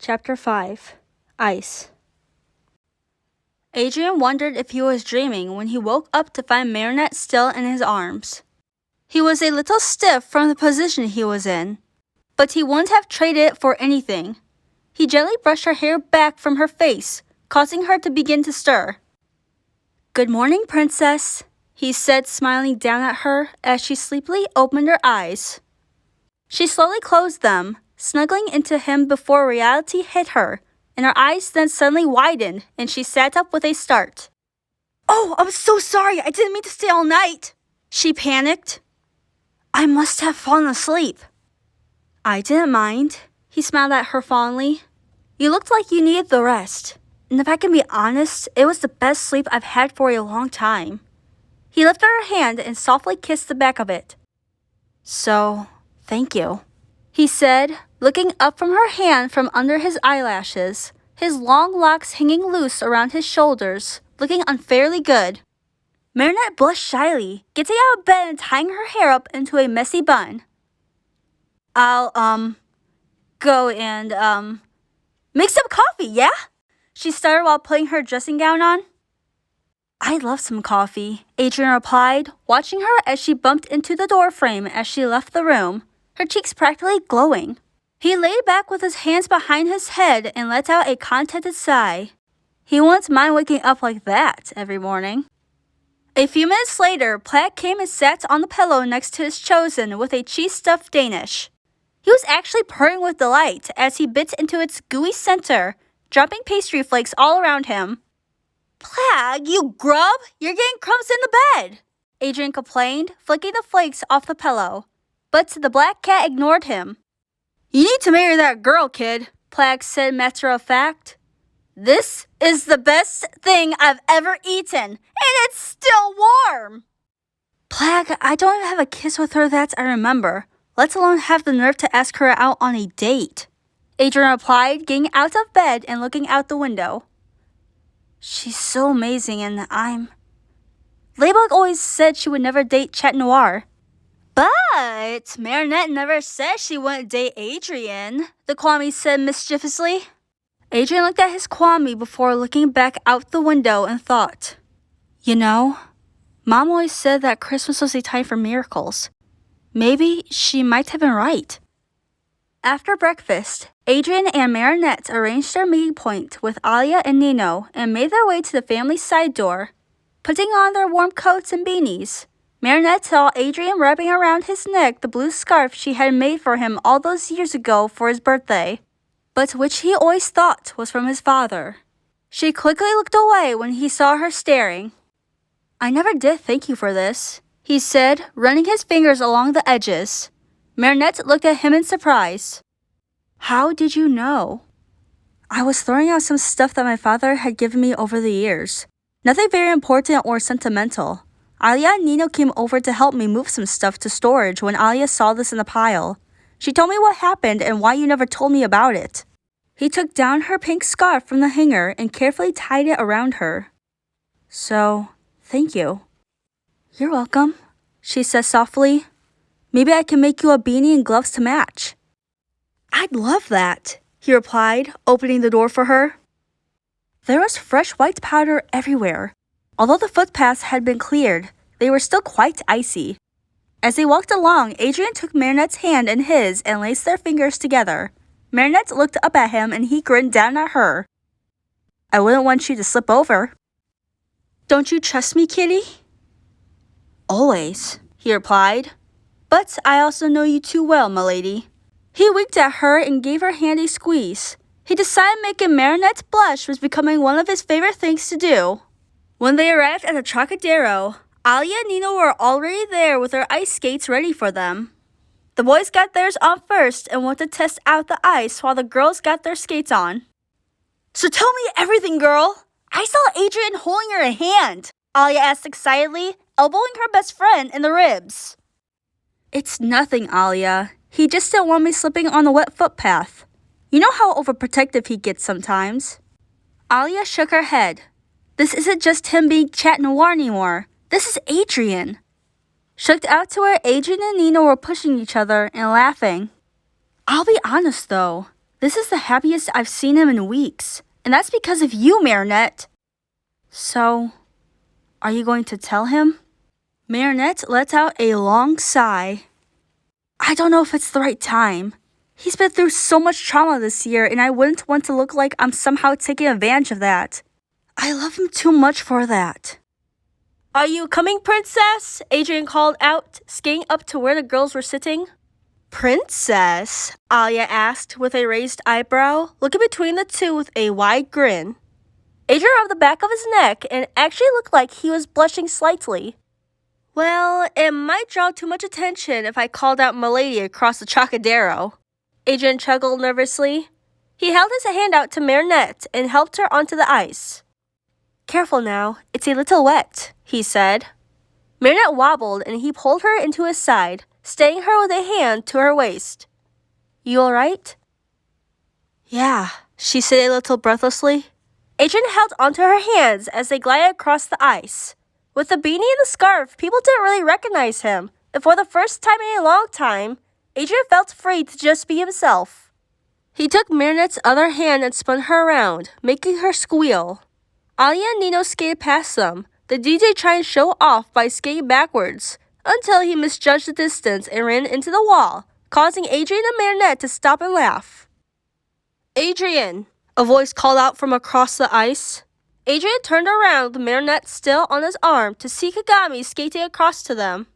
Chapter 5 Ice. Adrian wondered if he was dreaming when he woke up to find Marinette still in his arms. He was a little stiff from the position he was in, but he wouldn't have traded it for anything. He gently brushed her hair back from her face, causing her to begin to stir. "Good morning, princess," he said, smiling down at her as she sleepily opened her eyes. She slowly closed them, snuggling into him before reality hit her, and her eyes then suddenly widened and she sat up with a start. "Oh, I'm so sorry, I didn't mean to stay all night," she panicked. "I must have fallen asleep." "I didn't mind," he smiled at her fondly. "You looked like you needed the rest, and if I can be honest, it was the best sleep I've had for a long time." He lifted her hand and softly kissed the back of it. "So, thank you," he said, looking up from her hand from under his eyelashes, his long locks hanging loose around his shoulders, looking unfairly good. Marinette blushed shyly, getting out of bed and tying her hair up into a messy bun. "I'll, go and, make some coffee, yeah?" she started while putting her dressing gown on. "I'd love some coffee," Adrian replied, watching her as she bumped into the doorframe as she left the room, her cheeks practically glowing. He lay back with his hands behind his head and let out a contented sigh. He wouldn't mind waking up like that every morning. A few minutes later, Plaid came and sat on the pillow next to his chosen with a cheese-stuffed Danish. He was actually purring with delight as he bit into its gooey center, dropping pastry flakes all around him. "Plaid, you grub! You're getting crumbs in the bed!" Adrian complained, flicking the flakes off the pillow. But the black cat ignored him. "You need to marry that girl, kid," Plaid said matter of fact. "This is the best thing I've ever eaten, and it's still warm!" "Plaid, I don't even have a kiss with her that I remember, let alone have the nerve to ask her out on a date," Adrian replied, getting out of bed and looking out the window. "She's so amazing and Ladybug always said she would never date Chat Noir." "But Marinette never said she wouldn't date Adrian," the Kwame said mischievously. Adrian looked at his Kwame before looking back out the window and thought, "You know, Mom always said that Christmas was a time for miracles. Maybe she might have been right." After breakfast, Adrian and Marinette arranged their meeting point with Alia and Nino and made their way to the family's side door. Putting on their warm coats and beanies, Marinette saw Adrian wrapping around his neck the blue scarf she had made for him all those years ago for his birthday, but which he always thought was from his father. She quickly looked away when he saw her staring. "I never did thank you for this," he said, running his fingers along the edges. Marinette looked at him in surprise. "How did you know?" "I was throwing out some stuff that my father had given me over the years. Nothing very important or sentimental. Alia and Nino came over to help me move some stuff to storage when Alia saw this in the pile. She told me what happened and why you never told me about it." He took down her pink scarf from the hanger and carefully tied it around her. "So, thank you." "You're welcome," she said softly. "Maybe I can make you a beanie and gloves to match." "I'd love that," he replied, opening the door for her. There was fresh white powder everywhere. Although the footpaths had been cleared, they were still quite icy. As they walked along, Adrian took Marinette's hand in his and laced their fingers together. Marinette looked up at him and he grinned down at her. "I wouldn't want you to slip over." "Don't you trust me, kitty?" "Always," he replied. "But I also know you too well, milady." He winked at her and gave her hand a squeeze. He decided making Marinette blush was becoming one of his favorite things to do. When they arrived at the Trocadero, Alia and Nino were already there with their ice skates ready for them. The boys got theirs on first and went to test out the ice while the girls got their skates on. "So tell me everything, girl. I saw Adrian holding your hand," Alia asked excitedly, elbowing her best friend in the ribs. "It's nothing, Alia. He just didn't want me slipping on the wet footpath. You know how overprotective he gets sometimes." Alia shook her head. "This isn't just him being Chat Noir anymore. This is Adrian." She looked out to where Adrian and Nino were pushing each other and laughing. "I'll be honest though, This is the happiest I've seen him in weeks, and that's because of you, Marinette. So, are you going to tell him? Marinette let out a long sigh. I don't know if it's the right time. He's been through so much trauma this year, and I wouldn't want to look like I'm somehow taking advantage of that. I love him too much for that. Are you coming, Princess? Adrian called out, skating up to where the girls were sitting. Princess? Alia asked with a raised eyebrow, looking between the two with a wide grin. Adrian rubbed the back of his neck and actually looked like he was blushing slightly. Well, it might draw too much attention if I called out Milady across the Trocadero. Adrian chuckled nervously. He held his hand out to Marinette and helped her onto the ice. Careful now, it's a little wet, he said. Marinette wobbled and he pulled her into his side, staying her with a hand to her waist. You all right? Yeah, she said a little breathlessly. Adrian held onto her hands as they glided across the ice. With the beanie and the scarf, people didn't really recognize him, and for the first time in a long time, Adrian felt free to just be himself. He took Marinette's other hand and spun her around, making her squeal. Alia and Nino skated past them, the DJ trying to show off by skating backwards, until he misjudged the distance and ran into the wall, causing Adrian and Marinette to stop and laugh. Adrian! A voice called out from across the ice. Adrian turned around with Marinette still on his arm to see Kagami skating across to them.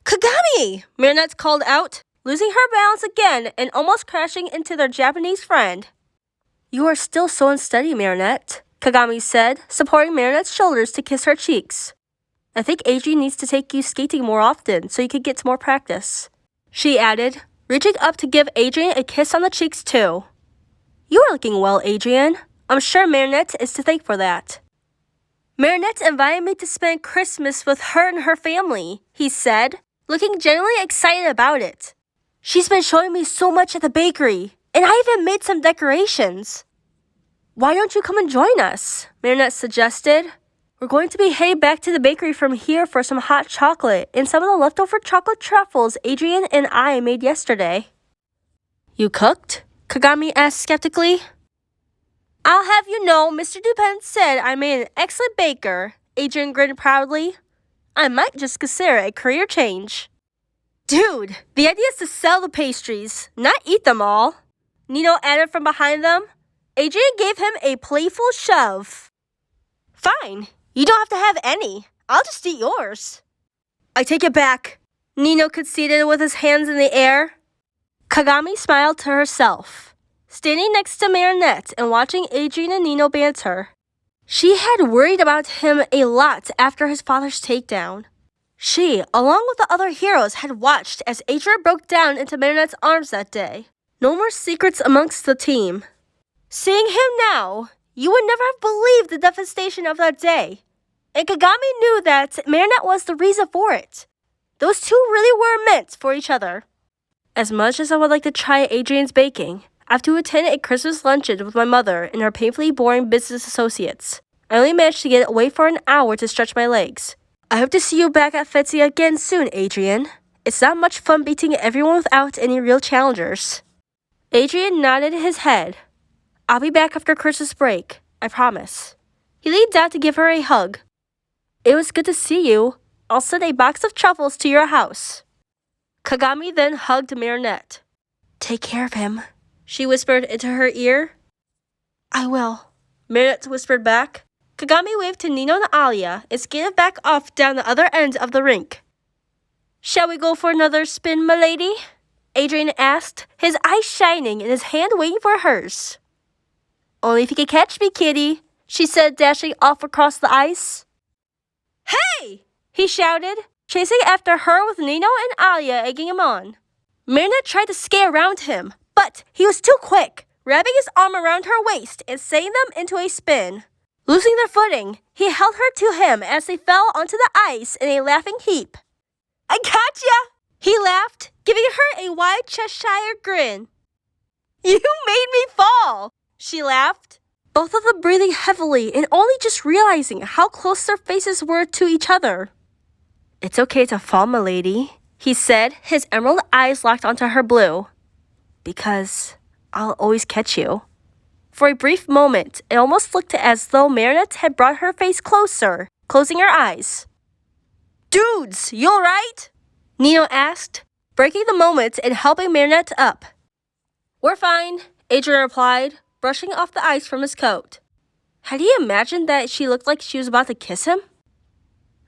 Kagami! Marinette called out, losing her balance again and almost crashing into their Japanese friend. You are still so unsteady, Marinette, Kagami said, supporting Marinette's shoulders to kiss her cheeks. I think Adrian needs to take you skating more often so you could get more practice, she added, reaching up to give Adrian a kiss on the cheeks too. You are looking well, Adrian. I'm sure Marinette is to thank for that. Marinette invited me to spend Christmas with her and her family, he said, looking genuinely excited about it. She's been showing me so much at the bakery, and I even made some decorations. Why don't you come and join us? Marinette suggested. We're going to be heading back to the bakery from here for some hot chocolate and some of the leftover chocolate truffles Adrian and I made yesterday. You cooked? Kagami asked skeptically. I'll have you know, Mr. Dupin said I made an excellent baker, Adrian grinned proudly. I might just consider a career change. Dude, the idea is to sell the pastries, not eat them all, Nino added from behind them. Adrian gave him a playful shove. Fine, you don't have to have any. I'll just eat yours. I take it back, Nino conceded with his hands in the air. Kagami smiled to herself, standing next to Marinette and watching Adrian and Nino banter. She had worried about him a lot after his father's takedown. She, along with the other heroes, had watched as Adrian broke down into Marinette's arms that day. No more secrets amongst the team. Seeing him now, you would never have believed the devastation of that day. And Kagami knew that Marinette was the reason for it. Those two really were meant for each other. As much as I would like to try Adrian's baking, I have to attend a Christmas luncheon with my mother and her painfully boring business associates. I only managed to get away for an hour to stretch my legs. I hope to see you back at Fetzy again soon, Adrian. It's not much fun beating everyone without any real challengers. Adrian nodded his head. I'll be back after Christmas break, I promise. He leaned out to give her a hug. It was good to see you. I'll send a box of truffles to your house. Kagami then hugged Marinette. Take care of him, she whispered into her ear. I will, Marinette whispered back. Kagami waved to Nino and Alia and skated back off down the other end of the rink. Shall we go for another spin, milady? Adrian asked, his eyes shining and his hand waiting for hers. Only if you can catch me, kitty, she said, dashing off across the ice. Hey! He shouted, chasing after her with Nino and Alia egging him on. Marinette tried to skate around him, but he was too quick, wrapping his arm around her waist and sending them into a spin. Losing their footing, he held her to him as they fell onto the ice in a laughing heap. I gotcha! He laughed, giving her a wide Cheshire grin. You made me fall, she laughed. Both of them breathing heavily and only just realizing how close their faces were to each other. It's okay to fall, milady, he said, his emerald eyes locked onto her blue. Because I'll always catch you. For a brief moment, it almost looked as though Marinette had brought her face closer, closing her eyes. Dudes, you alright? Nino asked, breaking the moment and helping Marinette up. We're fine, Adrian replied, brushing off the ice from his coat. Had he imagined that she looked like she was about to kiss him?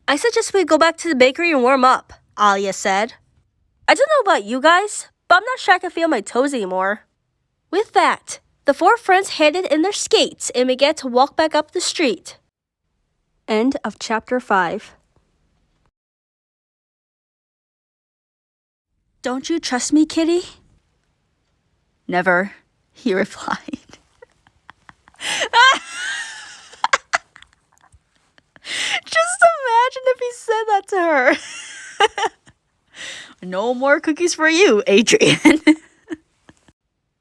I suggest we go back to the bakery and warm up, Alia said. I don't know about you guys, but I'm not sure I can feel my toes anymore. With that, the four friends handed in their skates and began to walk back up the street. End of chapter 5. Don't you trust me, Kitty? Never, he replied. Just imagine if he said that to her. No more cookies for you, Adrian.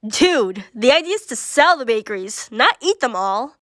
Dude, the idea is to sell the bakeries, not eat them all.